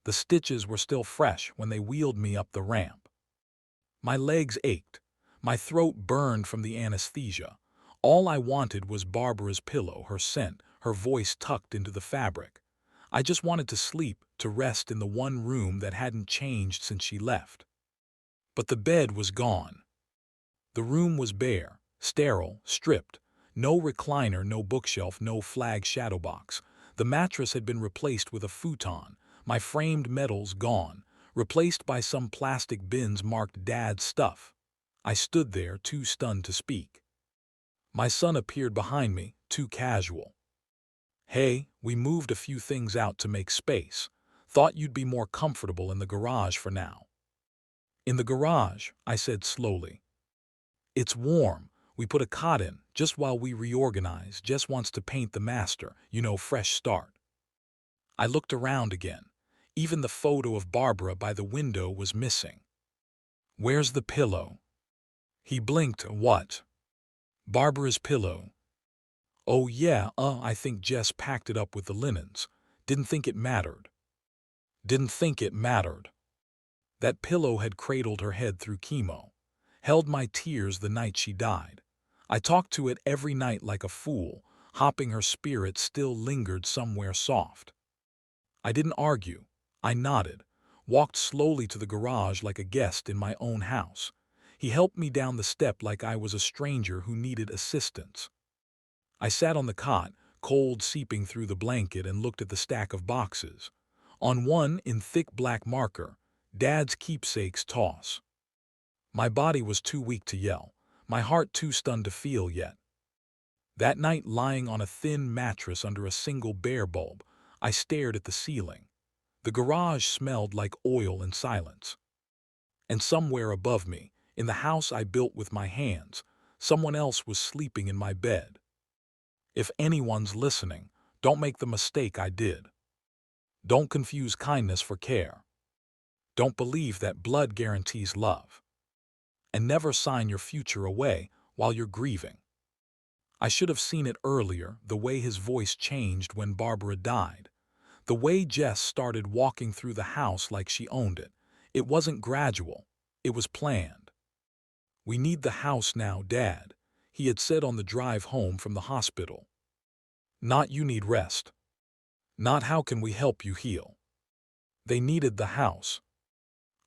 The stitches were still fresh when they wheeled me up the ramp. My legs ached. My throat burned from the anesthesia. All I wanted was Barbara's pillow, her scent, her voice tucked into the fabric. I just wanted to sleep, to rest in the one room that hadn't changed since she left. But the bed was gone. The room was bare, sterile, stripped. No recliner, no bookshelf, no flag shadow box. The mattress had been replaced with a futon, my framed medals gone, replaced by some plastic bins marked Dad's stuff. I stood there, too stunned to speak. My son appeared behind me, too casual. "Hey, we moved a few things out to make space. Thought you'd be more comfortable in the garage for now." "In the garage," I said slowly. "It's warm. We put a cot in, just while we reorganize. Jess wants to paint the master, fresh start." I looked around again. Even the photo of Barbara by the window was missing. "Where's the pillow?" He blinked. "What?" "Barbara's pillow." "Oh yeah, I think Jess packed it up with the linens. Didn't think it mattered." Didn't think it mattered. That pillow had cradled her head through chemo, held my tears the night she died. I talked to it every night like a fool, hoping her spirit still lingered somewhere soft. I didn't argue. I nodded, walked slowly to the garage like a guest in my own house. He helped me down the step like I was a stranger who needed assistance. I sat on the cot, cold seeping through the blanket, and looked at the stack of boxes. On one, in thick black marker, Dad's keepsakes toss. My body was too weak to yell, my heart too stunned to feel yet. That night, lying on a thin mattress under a single bare bulb, I stared at the ceiling. The garage smelled like oil and silence. And somewhere above me, in the house I built with my hands, someone else was sleeping in my bed. If anyone's listening, don't make the mistake I did. Don't confuse kindness for care. Don't believe that blood guarantees love. And never sign your future away while you're grieving. I should have seen it earlier, the way his voice changed when Barbara died. The way Jess started walking through the house like she owned it. It wasn't gradual. It was planned. "We need the house now, Dad," he had said on the drive home from the hospital. Not "you need rest." Not "how can we help you heal." They needed the house.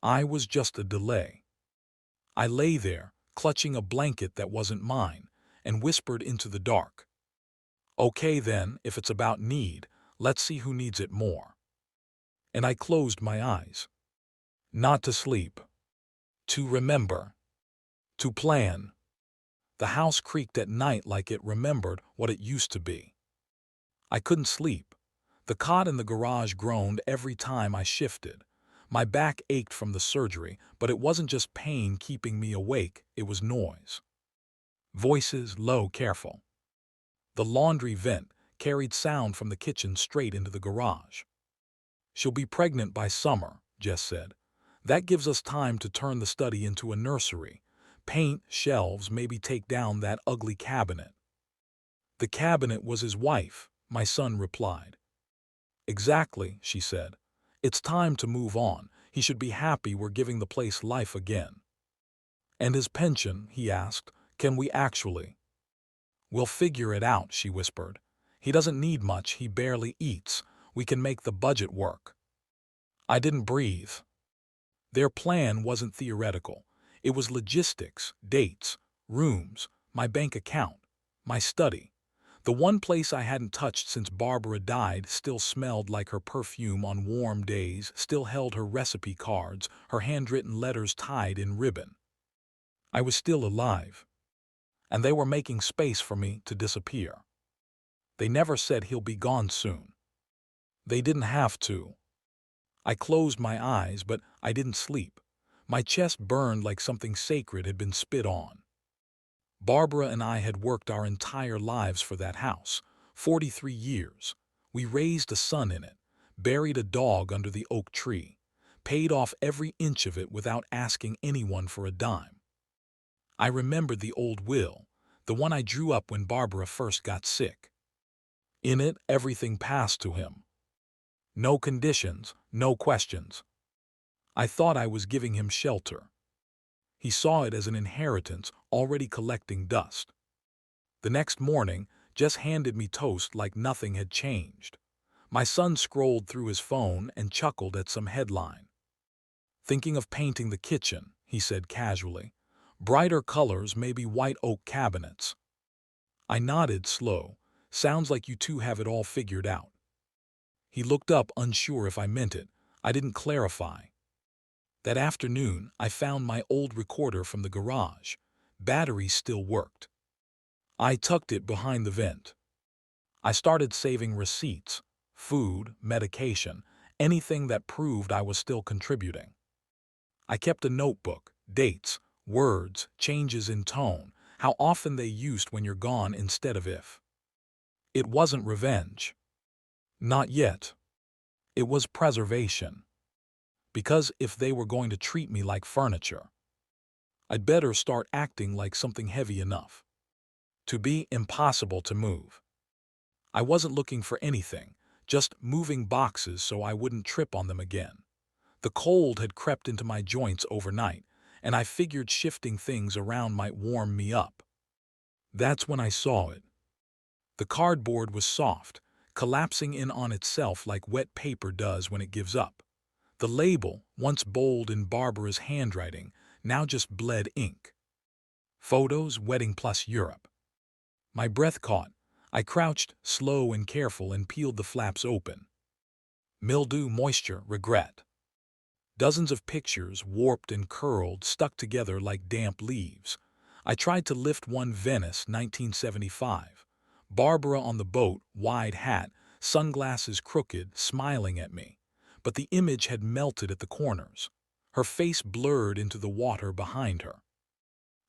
I was just a delay. I lay there, clutching a blanket that wasn't mine, and whispered into the dark. "Okay then, if it's about need, let's see who needs it more." And I closed my eyes. Not to sleep. To remember. To plan. The house creaked at night like it remembered what it used to be. I couldn't sleep. The cot in the garage groaned every time I shifted. My back ached from the surgery, but it wasn't just pain keeping me awake, it was noise. Voices, low, careful. The laundry vent carried sound from the kitchen straight into the garage. "She'll be pregnant by summer," Jess said. "That gives us time to turn the study into a nursery. Paint, shelves, maybe take down that ugly cabinet." "The cabinet was his wife," my son replied. "Exactly," she said. "It's time to move on. He should be happy we're giving the place life again." "And his pension?" he asked. "Can we actually?" "We'll figure it out," she whispered. "He doesn't need much, he barely eats. We can make the budget work." I didn't breathe. Their plan wasn't theoretical. It was logistics, dates, rooms, my bank account, my study. The one place I hadn't touched since Barbara died still smelled like her perfume on warm days, still held her recipe cards, her handwritten letters tied in ribbon. I was still alive. And they were making space for me to disappear. They never said he'll be gone soon. They didn't have to. I closed my eyes, but I didn't sleep. My chest burned like something sacred had been spit on. Barbara and I had worked our entire lives for that house, 43 years. We raised a son in it, buried a dog under the oak tree, paid off every inch of it without asking anyone for a dime. I remembered the old will, the one I drew up when Barbara first got sick. In it, everything passed to him. No conditions, no questions. I thought I was giving him shelter. He saw it as an inheritance already collecting dust. The next morning, Jess handed me toast like nothing had changed. My son scrolled through his phone and chuckled at some headline. "Thinking of painting the kitchen," he said casually. "Brighter colors, maybe white oak cabinets." I nodded slow. "Sounds like you two have it all figured out." He looked up, unsure if I meant it. I didn't clarify. That afternoon, I found my old recorder from the garage. Battery still worked. I tucked it behind the vent. I started saving receipts, food, medication, anything that proved I was still contributing. I kept a notebook, dates, words, changes in tone, how often they used when you're gone instead of if. It wasn't revenge. Not yet. It was preservation. Because if they were going to treat me like furniture, I'd better start acting like something heavy enough to be impossible to move. I wasn't looking for anything, just moving boxes so I wouldn't trip on them again. The cold had crept into my joints overnight, and I figured shifting things around might warm me up. That's when I saw it. The cardboard was soft, collapsing in on itself like wet paper does when it gives up. The label, once bold in Barbara's handwriting, now just bled ink. Photos, Wedding Plus Europe. My breath caught. I crouched, slow and careful, and peeled the flaps open. Mildew, moisture, regret. Dozens of pictures, warped and curled, stuck together like damp leaves. I tried to lift one. Venice, 1975. Barbara on the boat, wide hat, sunglasses crooked, smiling at me. But the image had melted at the corners. Her face blurred into the water behind her.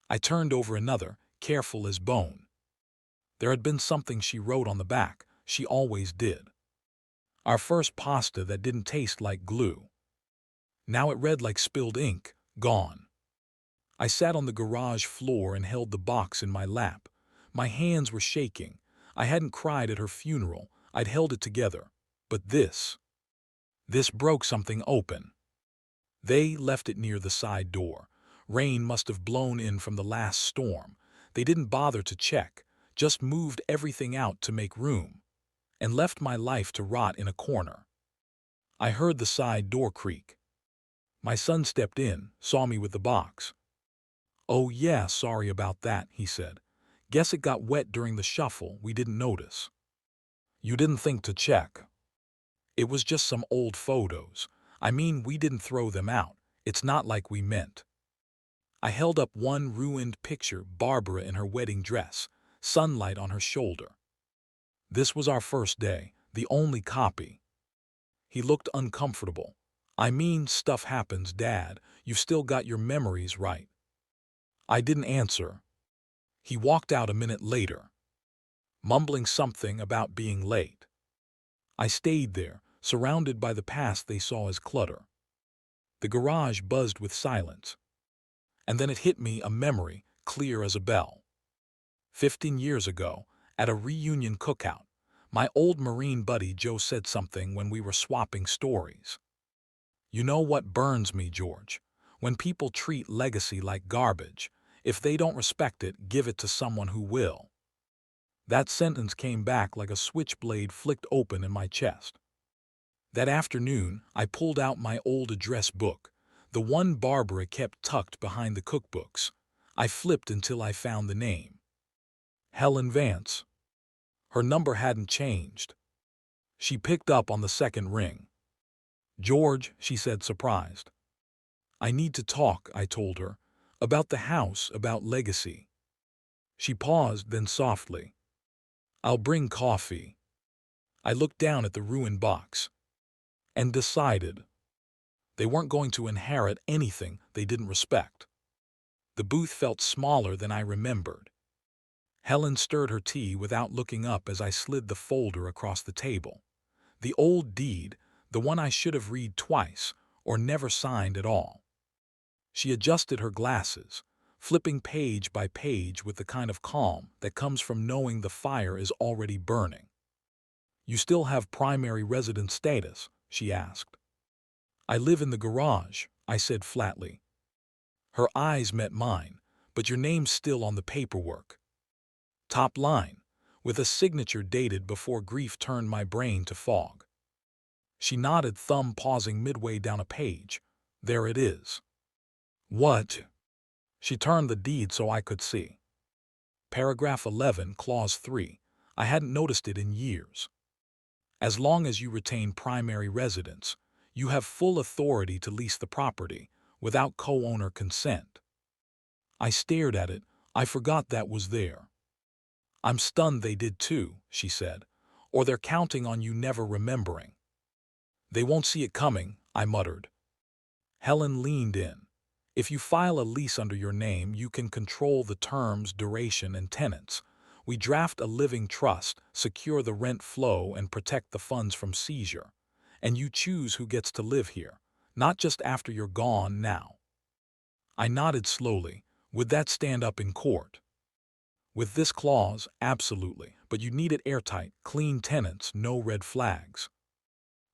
I turned over another, careful as bone. There had been something she wrote on the back. She always did. Our first pasta that didn't taste like glue. Now it read like spilled ink, gone. I sat on the garage floor and held the box in my lap. My hands were shaking. I hadn't cried at her funeral. I'd held it together. But this broke something open. They left it near the side door. Rain must have blown in from the last storm. They didn't bother to check, just moved everything out to make room, and left my life to rot in a corner. I heard the side door creak. My son stepped in, saw me with the box. "Oh yeah, sorry about that," he said. "Guess it got wet during the shuffle, we didn't notice." "You didn't think to check?" "It was just some old photos. I mean, we didn't throw them out. It's not like we meant." I held up one ruined picture, Barbara in her wedding dress, sunlight on her shoulder. "This was our first day, the only copy." He looked uncomfortable. "I mean, stuff happens, Dad. You've still got your memories, right?" I didn't answer. He walked out a minute later, mumbling something about being late. I stayed there, surrounded by the past they saw as clutter. The garage buzzed with silence. And then it hit me, a memory, clear as a bell. 15 years ago, at a reunion cookout, my old Marine buddy Joe said something when we were swapping stories. "You know what burns me, George? When people treat legacy like garbage. If they don't respect it, give it to someone who will." That sentence came back like a switchblade flicked open in my chest. That afternoon, I pulled out my old address book, the one Barbara kept tucked behind the cookbooks. I flipped until I found the name. Helen Vance. Her number hadn't changed. She picked up on the second ring. "George," she said, surprised. "I need to talk," I told her. "About the house, about legacy." She paused, then softly, "I'll bring coffee." I looked down at the ruined box and decided they weren't going to inherit anything they didn't respect. The booth felt smaller than I remembered. Helen stirred her tea without looking up as I slid the folder across the table. The old deed, the one I should have read twice or never signed at all. She adjusted her glasses, flipping page by page with the kind of calm that comes from knowing the fire is already burning. "You still have primary residence status," she asked. I live in the garage, I said flatly. Her eyes met mine. But your name's still on the paperwork. Top line, with a signature dated before grief turned my brain to fog. She nodded, thumb pausing midway down a page. There it is. What? She turned the deed so I could see. Paragraph 11, Clause 3. I hadn't noticed it in years. As long as you retain primary residence, you have full authority to lease the property without co-owner consent. I stared at it. I forgot that was there. I'm stunned they did too, she said, or they're counting on you never remembering. They won't see it coming, I muttered. Helen leaned in. If you file a lease under your name, you can control the terms, duration, and tenants. We draft a living trust, secure the rent flow, and protect the funds from seizure. And you choose who gets to live here, not just after you're gone now. I nodded slowly. Would that stand up in court? With this clause, absolutely, but you need it airtight, clean tenants, no red flags.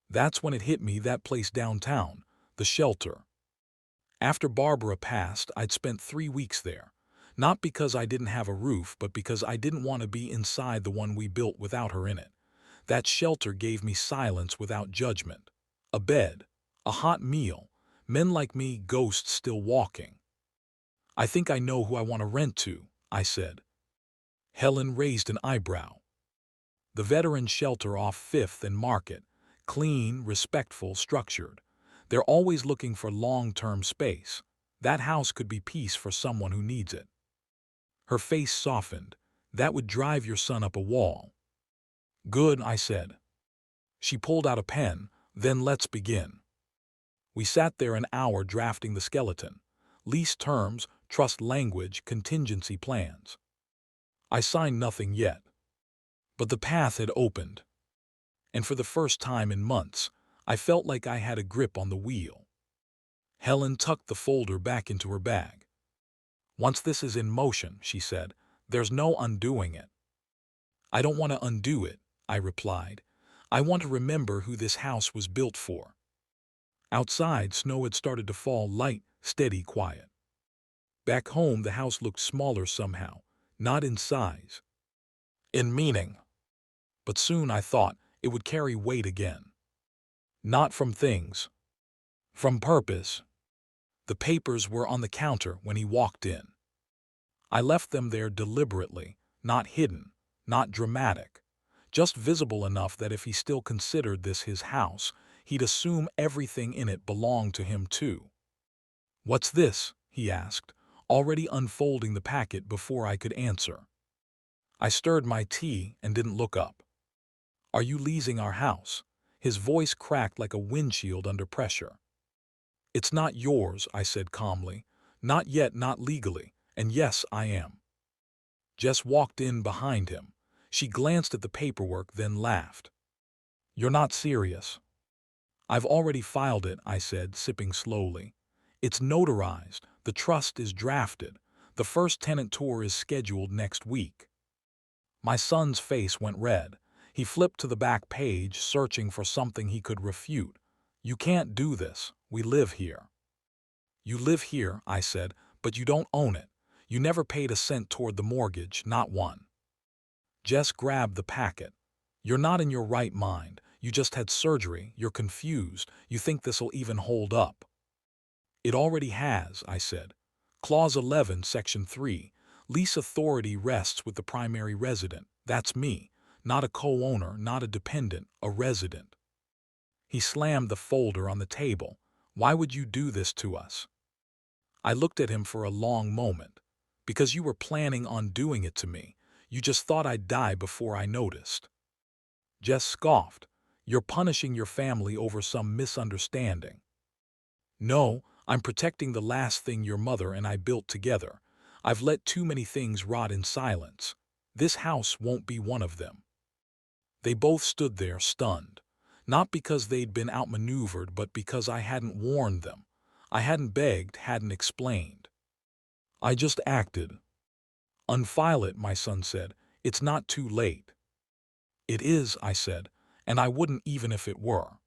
That's when it hit me, that place downtown, the shelter. After Barbara passed, I'd spent 3 weeks there. Not because I didn't have a roof, but because I didn't want to be inside the one we built without her in it. That shelter gave me silence without judgment. A bed, a hot meal, men like me, ghosts still walking. I think I know who I want to rent to, I said. Helen raised an eyebrow. The veteran shelter off Fifth and Market, clean, respectful, structured. They're always looking for long-term space. That house could be peace for someone who needs it. Her face softened. That would drive your son up a wall. Good, I said. She pulled out a pen. Then let's begin. We sat there an hour drafting the skeleton. Lease terms, trust language, contingency plans. I signed nothing yet. But the path had opened. And for the first time in months, I felt like I had a grip on the wheel. Helen tucked the folder back into her bag. Once this is in motion, she said, there's no undoing it. I don't want to undo it, I replied. I want to remember who this house was built for. Outside, snow had started to fall, light, steady, quiet. Back home, the house looked smaller somehow, not in size, in meaning. But soon I thought it would carry weight again. Not from things, from purpose. The papers were on the counter when he walked in. I left them there deliberately, not hidden, not dramatic, just visible enough that if he still considered this his house, he'd assume everything in it belonged to him too. What's this? He asked, already unfolding the packet before I could answer. I stirred my tea and didn't look up. Are you leasing our house? His voice cracked like a windshield under pressure. It's not yours, I said calmly. Not yet, not legally, and yes, I am. Jess walked in behind him. She glanced at the paperwork, then laughed. You're not serious. I've already filed it, I said, sipping slowly. It's notarized. The trust is drafted. The first tenant tour is scheduled next week. My son's face went red. He flipped to the back page, searching for something he could refute. You can't do this. We live here. You live here, I said, but you don't own it. You never paid a cent toward the mortgage, not one. Jess grabbed the packet. You're not in your right mind. You just had surgery. You're confused. You think this'll even hold up. It already has, I said. Clause 11, Section 3. Lease authority rests with the primary resident. That's me. Not a co-owner, not a dependent, a resident. He slammed the folder on the table. Why would you do this to us? I looked at him for a long moment. Because you were planning on doing it to me. You just thought I'd die before I noticed. Jess scoffed. You're punishing your family over some misunderstanding. No, I'm protecting the last thing your mother and I built together. I've let too many things rot in silence. This house won't be one of them. They both stood there stunned. Not because they'd been outmaneuvered, but because I hadn't warned them. I hadn't begged, hadn't explained. I just acted. Unfile it, my son said. It's not too late. It is, I said, and I wouldn't even if it were.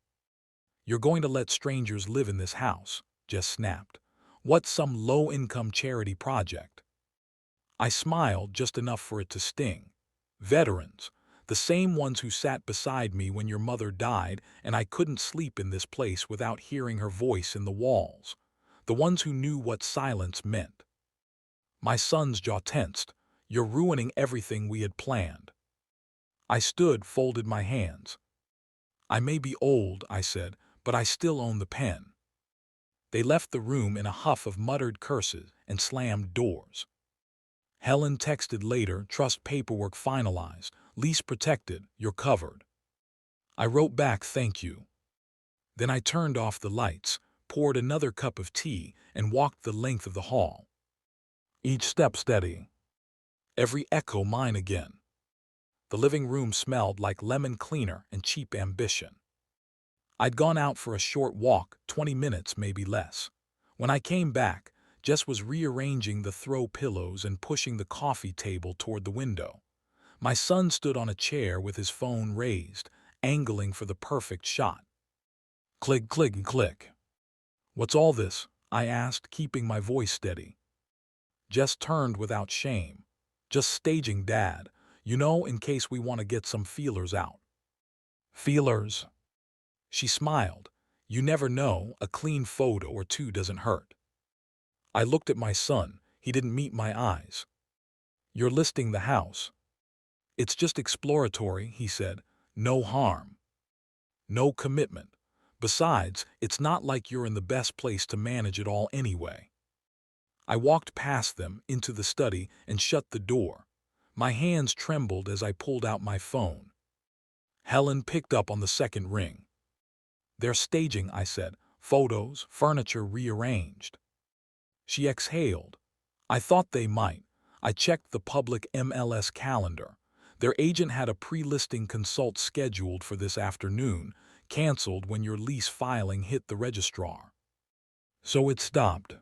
You're going to let strangers live in this house, Jess snapped. What's some low-income charity project? I smiled just enough for it to sting. Veterans, the same ones who sat beside me when your mother died and I couldn't sleep in this place without hearing her voice in the walls. The ones who knew what silence meant. My son's jaw tensed. You're ruining everything we had planned. I stood, folded my hands. I may be old, I said, but I still own the pen. They left the room in a huff of muttered curses and slammed doors. Helen texted later, trust paperwork finalized, lease protected, you're covered. I wrote back, thank you. Then I turned off the lights, poured another cup of tea, and walked the length of the hall. Each step steady. Every echo mine again. The living room smelled like lemon cleaner and cheap ambition. I'd gone out for a short walk, 20 minutes, maybe less. When I came back, Jess was rearranging the throw pillows and pushing the coffee table toward the window. My son stood on a chair with his phone raised, angling for the perfect shot. Click, click, click. What's all this? I asked, keeping my voice steady. Jess turned without shame. Just staging, Dad. You know, in case we want to get some feelers out. Feelers? She smiled. You never know, a clean photo or two doesn't hurt. I looked at my son. He didn't meet my eyes. You're listing the house. It's just exploratory, he said. No harm. No commitment. Besides, it's not like you're in the best place to manage it all anyway. I walked past them into the study and shut the door. My hands trembled as I pulled out my phone. Helen picked up on the second ring. They're staging, I said. Photos, furniture rearranged. She exhaled. I thought they might. I checked the public MLS calendar. Their agent had a pre-listing consult scheduled for this afternoon, canceled when your lease filing hit the registrar. So it stopped.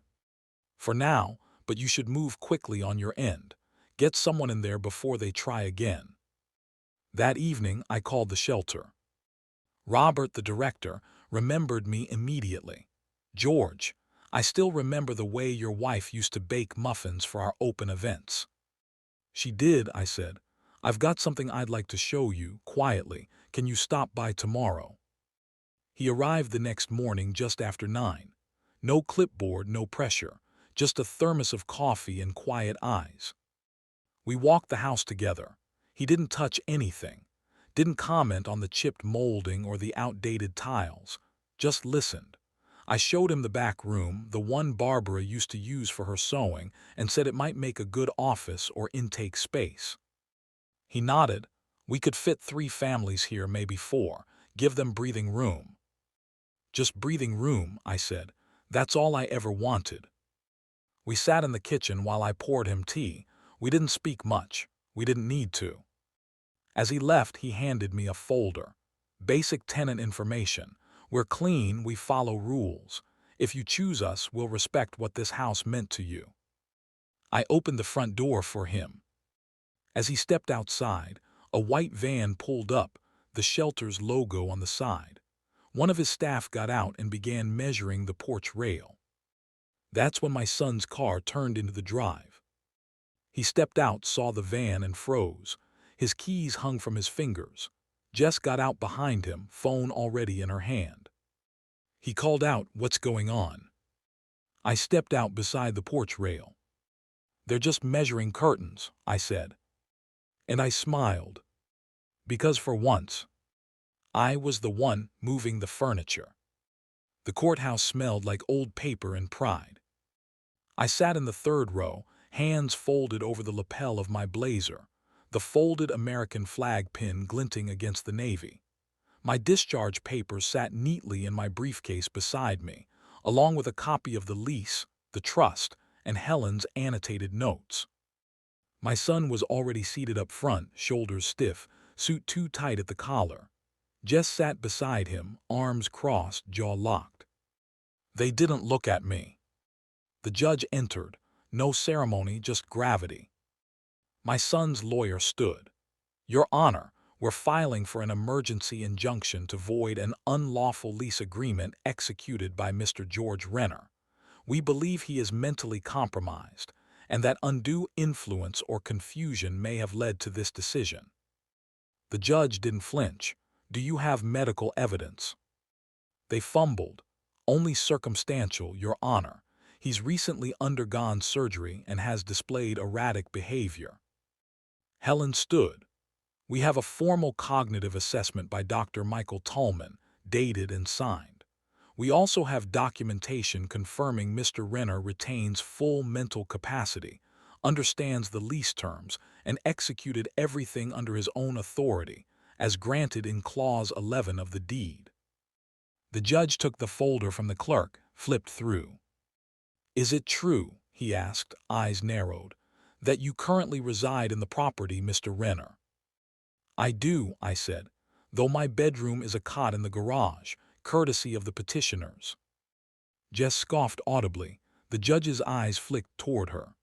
For now, but you should move quickly on your end. Get someone in there before they try again. That evening, I called the shelter. Robert, the director, remembered me immediately. George, I still remember the way your wife used to bake muffins for our open events. She did, I said. I've got something I'd like to show you, quietly. Can you stop by tomorrow? He arrived the next morning just after 9. No clipboard, no pressure. Just a thermos of coffee and quiet eyes. We walked the house together. He didn't touch anything. Didn't comment on the chipped molding or the outdated tiles. Just listened. I showed him the back room, the one Barbara used to use for her sewing, and said it might make a good office or intake space. He nodded. We could fit 3 families here, maybe 4. Give them breathing room. Just breathing room, I said. That's all I ever wanted. We sat in the kitchen while I poured him tea. We didn't speak much. We didn't need to. As he left, he handed me a folder. Basic tenant information. We're clean, we follow rules. If you choose us, we'll respect what this house meant to you. I opened the front door for him. As he stepped outside, a white van pulled up, the shelter's logo on the side. One of his staff got out and began measuring the porch rail. That's when my son's car turned into the drive. He stepped out, saw the van, and froze. His keys hung from his fingers. Jess got out behind him, phone already in her hand. He called out, "What's going on?" I stepped out beside the porch rail. "They're just measuring curtains," I said. And I smiled. Because for once, I was the one moving the furniture. The courthouse smelled like old paper and pride. I sat in the third row, hands folded over the lapel of my blazer, the folded American flag pin glinting against the navy. My discharge papers sat neatly in my briefcase beside me, along with a copy of the lease, the trust, and Helen's annotated notes. My son was already seated up front, shoulders stiff, suit too tight at the collar. Jess sat beside him, arms crossed, jaw locked. They didn't look at me. The judge entered. No ceremony, just gravity. My son's lawyer stood. "Your Honor, We're filing for an emergency injunction to void an unlawful lease agreement executed by Mr. George Renner. We believe he is mentally compromised, and that undue influence or confusion may have led to this decision." The judge didn't flinch. "Do you have medical evidence?" They fumbled. "Only circumstantial, Your Honor. He's recently undergone surgery and has displayed erratic behavior." Helen stood. "We have a formal cognitive assessment by Dr. Michael Tallman, dated and signed. We also have documentation confirming Mr. Renner retains full mental capacity, understands the lease terms, and executed everything under his own authority, as granted in Clause 11 of the deed." The judge took the folder from the clerk, flipped through. "Is it true," he asked, eyes narrowed, "that you currently reside in the property, Mr. Renner?" "I do," I said, "though my bedroom is a cot in the garage, courtesy of the petitioners." Jess scoffed audibly. The judge's eyes flicked toward her.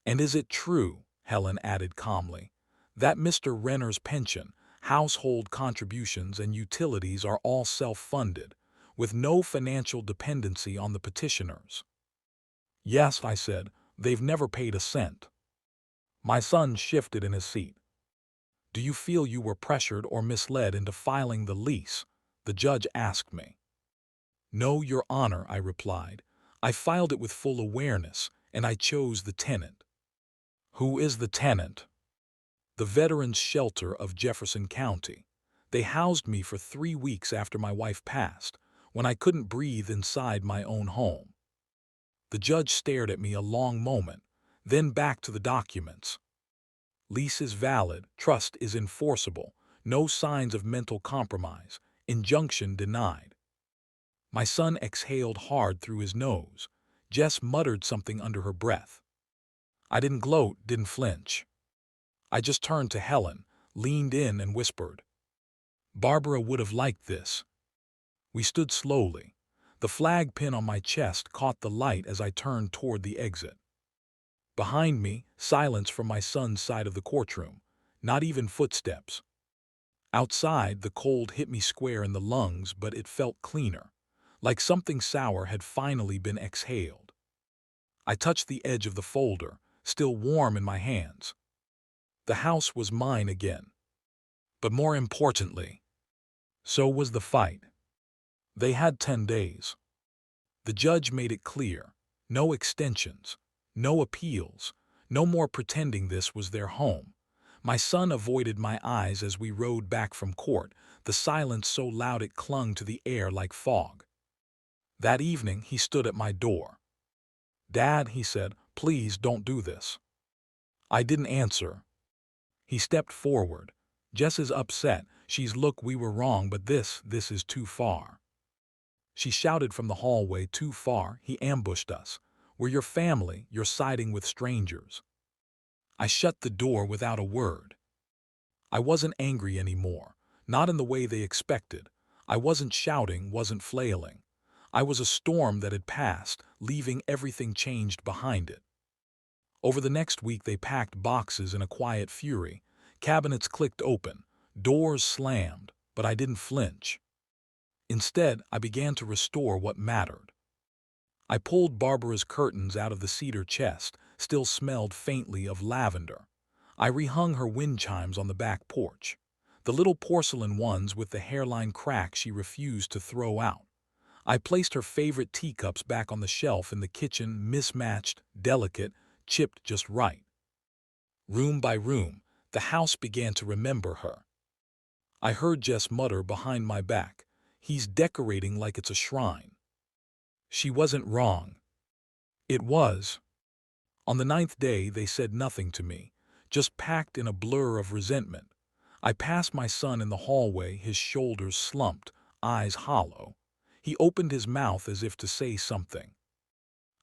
"And is it true," Helen added calmly, "that Mr. Renner's pension, household contributions, and utilities are all self-funded, with no financial dependency on the petitioners?" "Yes," I said, "they've never paid a cent." My son shifted in his seat. "Do you feel you were pressured or misled into filing the lease?" the judge asked me. "No, Your Honor," I replied. "I filed it with full awareness, and I chose the tenant." "Who is the tenant?" "The Veterans Shelter of Jefferson County. They housed me for 3 weeks after my wife passed, when I couldn't breathe inside my own home." The judge stared at me a long moment, then back to the documents. "Lease is valid, trust is enforceable, no signs of mental compromise, injunction denied." My son exhaled hard through his nose. Jess muttered something under her breath. I didn't gloat, didn't flinch. I just turned to Helen, leaned in and whispered, "Barbara would have liked this." We stood slowly. The flag pin on my chest caught the light as I turned toward the exit. Behind me, silence from my son's side of the courtroom, not even footsteps. Outside, the cold hit me square in the lungs, but it felt cleaner, like something sour had finally been exhaled. I touched the edge of the folder, still warm in my hands. The house was mine again. But more importantly, so was the fight. They had 10 days. The judge made it clear, no extensions, no appeals, no more pretending this was their home. My son avoided my eyes as we rode back from court, the silence so loud it clung to the air like fog. That evening, he stood at my door. "Dad," he said, "please don't do this." I didn't answer. He stepped forward. "Jess is upset. Look, we were wrong, but this is too far." She shouted from the hallway, "Too far? He ambushed us. We're your family, you're siding with strangers." I shut the door without a word. I wasn't angry anymore, not in the way they expected. I wasn't shouting, wasn't flailing. I was a storm that had passed, leaving everything changed behind it. Over the next week they packed boxes in a quiet fury. Cabinets clicked open, doors slammed, but I didn't flinch. Instead, I began to restore what mattered. I pulled Barbara's curtains out of the cedar chest, still smelled faintly of lavender. I rehung her wind chimes on the back porch, the little porcelain ones with the hairline crack she refused to throw out. I placed her favorite teacups back on the shelf in the kitchen, mismatched, delicate, chipped just right. Room by room, the house began to remember her. I heard Jess mutter behind my back, "He's decorating like it's a shrine." She wasn't wrong. It was. On the 9th day, they said nothing to me, just packed in a blur of resentment. I passed my son in the hallway, his shoulders slumped, eyes hollow. He opened his mouth as if to say something.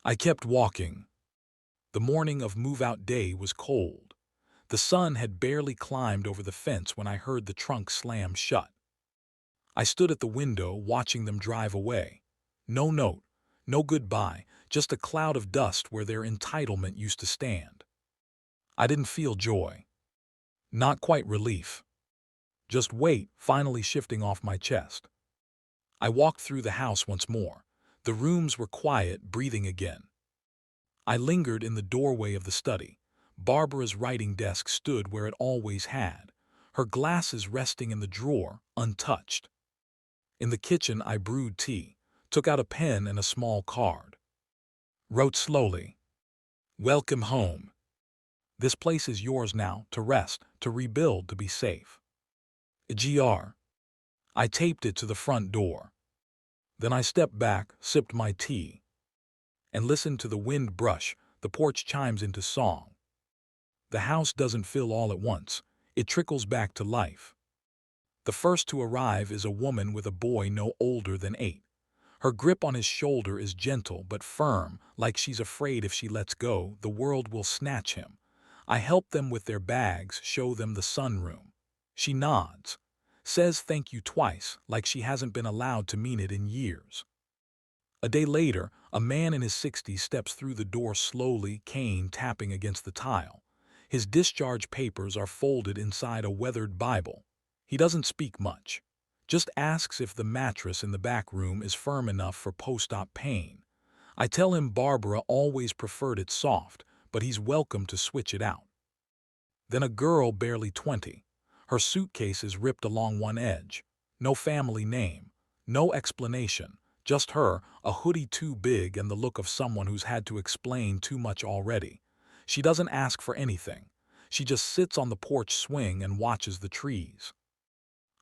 I kept walking. The morning of move-out day was cold. The sun had barely climbed over the fence when I heard the trunk slam shut. I stood at the window watching them drive away. No note, no goodbye, just a cloud of dust where their entitlement used to stand. I didn't feel joy. Not quite relief. Just wait, finally shifting off my chest. I walked through the house once more. The rooms were quiet, breathing again. I lingered in the doorway of the study. Barbara's writing desk stood where it always had, her glasses resting in the drawer, untouched. In the kitchen, I brewed tea, took out a pen and a small card. Wrote slowly, "Welcome home. This place is yours now, to rest, to rebuild, to be safe. Gr." I taped it to the front door. Then I stepped back, sipped my tea, and listened to the wind brush the porch chimes into song. The house doesn't fill all at once. It trickles back to life. The first to arrive is a woman with a boy no older than 8. Her grip on his shoulder is gentle but firm, like she's afraid if she lets go, the world will snatch him. I help them with their bags, show them the sunroom. She nods, says thank you twice, like she hasn't been allowed to mean it in years. A day later, a man in his 60s steps through the door slowly, cane tapping against the tile. His discharge papers are folded inside a weathered Bible. He doesn't speak much, just asks if the mattress in the back room is firm enough for post-op pain. I tell him Barbara always preferred it soft, but he's welcome to switch it out. Then a girl barely 20. Her suitcase is ripped along one edge. No family name, no explanation, just her, a hoodie too big and the look of someone who's had to explain too much already. She doesn't ask for anything. She just sits on the porch swing and watches the trees.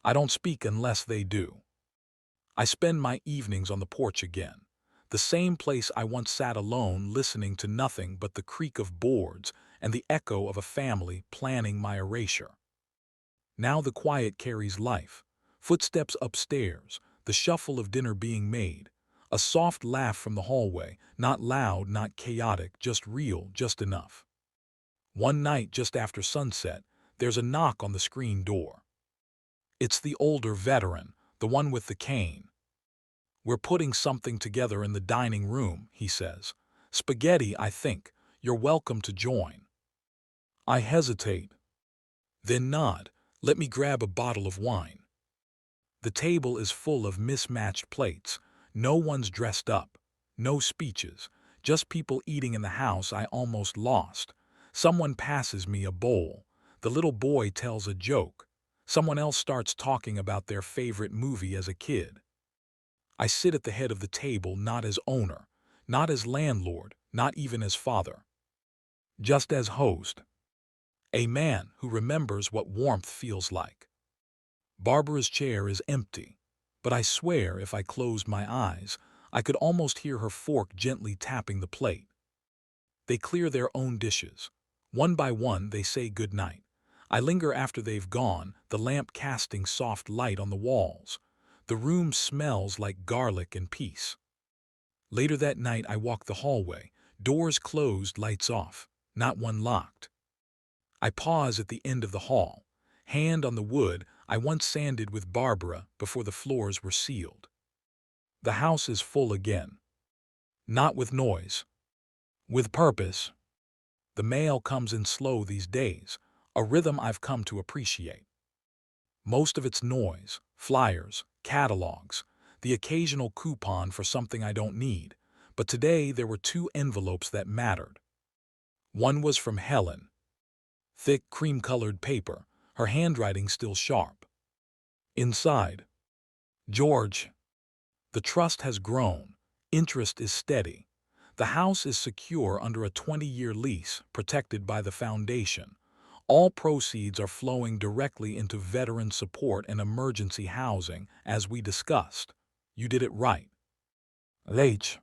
I don't speak unless they do. I spend my evenings on the porch again, the same place I once sat alone listening to nothing but the creak of boards and the echo of a family planning my erasure. Now the quiet carries life. Footsteps upstairs, the shuffle of dinner being made, a soft laugh from the hallway, not loud, not chaotic, just real, just enough. One night just after sunset, there's a knock on the screen door. It's the older veteran, the one with the cane. "We're putting something together in the dining room," he says. "Spaghetti, I think. You're welcome to join." I hesitate, then nod. "Let me grab a bottle of wine." The table is full of mismatched plates. No one's dressed up. No speeches. Just people eating in the house I almost lost. Someone passes me a bowl. The little boy tells a joke. Someone else starts talking about their favorite movie as a kid. I sit at the head of the table, not as owner, not as landlord, not even as father. Just as host. A man who remembers what warmth feels like. Barbara's chair is empty, but I swear if I closed my eyes, I could almost hear her fork gently tapping the plate. They clear their own dishes. One by one, they say goodnight. I linger after they've gone, the lamp casting soft light on the walls. The room smells like garlic and peace. Later that night, I walk the hallway, doors closed, lights off, not one locked. I pause at the end of the hall, hand on the wood I once sanded with Barbara before the floors were sealed. The house is full again. Not with noise, with purpose. The mail comes in slow these days, a rhythm I've come to appreciate. Most of it's noise, flyers, catalogs, the occasional coupon for something I don't need, but today there were 2 envelopes that mattered. One was from Helen. Thick, cream-colored paper, her handwriting still sharp. Inside, "George, the trust has grown, interest is steady. The house is secure under a 20-year lease protected by the foundation. All proceeds are flowing directly into veteran support and emergency housing, as we discussed. You did it right." H.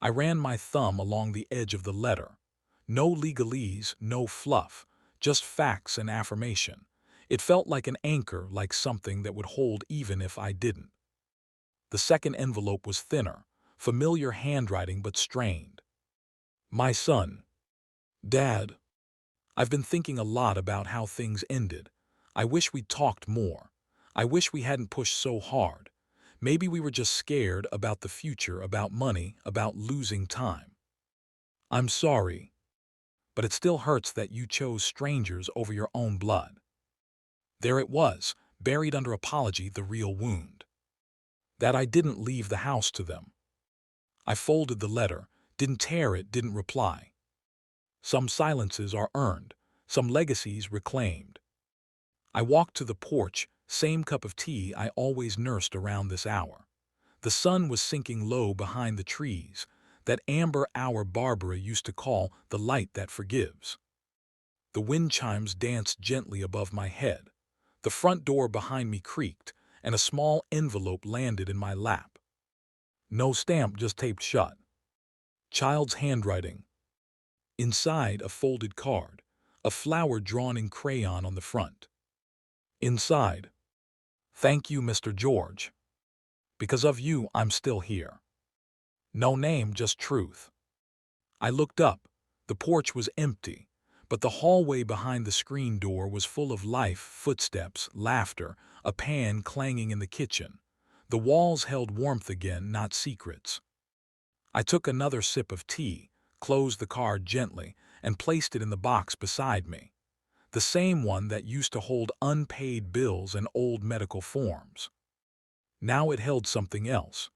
I ran my thumb along the edge of the letter. No legalese, no fluff, just facts and affirmation. It felt like an anchor, like something that would hold even if I didn't. The second envelope was thinner, familiar handwriting but strained. "My son. Dad, I've been thinking a lot about how things ended. I wish we'd talked more. I wish we hadn't pushed so hard. Maybe we were just scared about the future, about money, about losing time. I'm sorry, but it still hurts that you chose strangers over your own blood." There it was, buried under apology the real wound. That I didn't leave the house to them. I folded the letter, didn't tear it, didn't reply. Some silences are earned, some legacies reclaimed. I walked to the porch, same cup of tea I always nursed around this hour. The sun was sinking low behind the trees, that amber hour Barbara used to call the light that forgives. The wind chimes danced gently above my head. The front door behind me creaked, and a small envelope landed in my lap. No stamp, just taped shut. Child's handwriting. Inside, a folded card, a flower drawn in crayon on the front. Inside, "Thank you, Mr. George. Because of you, I'm still here." No name, just truth. I looked up. The porch was empty, but the hallway behind the screen door was full of life, footsteps, laughter, a pan clanging in the kitchen. The walls held warmth again, not secrets. I took another sip of tea, closed the card gently, and placed it in the box beside me. The same one that used to hold unpaid bills and old medical forms. Now it held something else.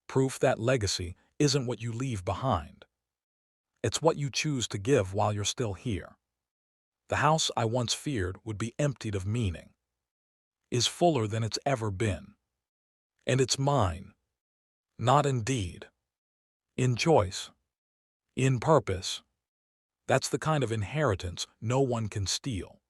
Proof that legacy isn't what you leave behind. It's what you choose to give while you're still here. The house I once feared would be emptied of meaning is fuller than it's ever been. And it's mine. Not in deed. In choice. In purpose. That's the kind of inheritance no one can steal.